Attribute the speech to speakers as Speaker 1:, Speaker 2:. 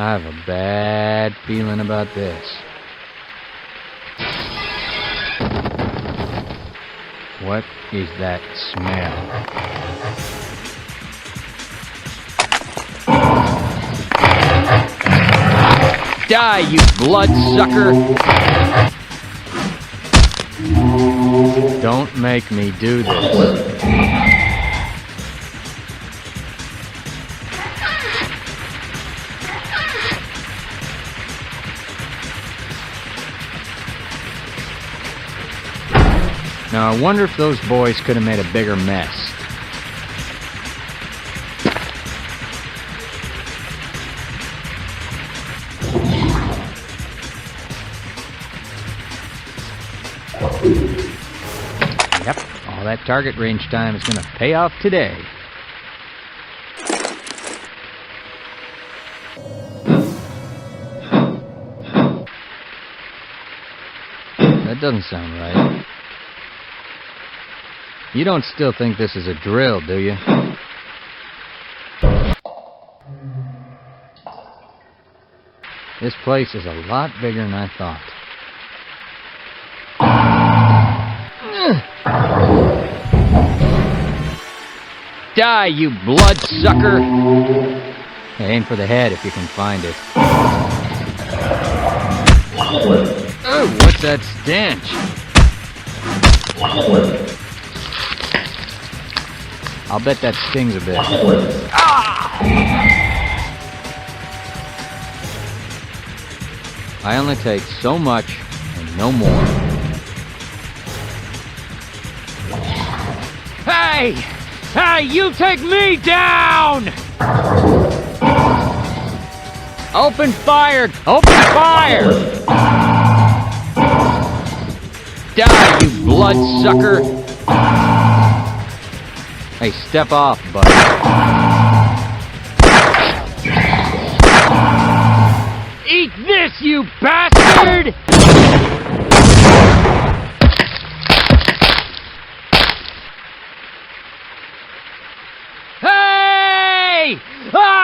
Speaker 1: I have a bad feeling about this. What is that smell? Die, you bloodsucker! Don't make me do this. Now, I wonder if those boys could have made a bigger mess. Yep, all that target range time is going to pay off today. That doesn't sound right. You don't still think this is a drill, do you? This place is a lot bigger than I thought. Die, you bloodsucker! Hey, aim for the head if you can find it. Oh, what's that stench? I'll bet that stings a bit. Ah! I only take so much and no more. Hey! Hey, you take me down! Open fire! Open fire! Die, you bloodsucker! Hey, step off, buddy. Eat this, you bastard! Hey! Ah!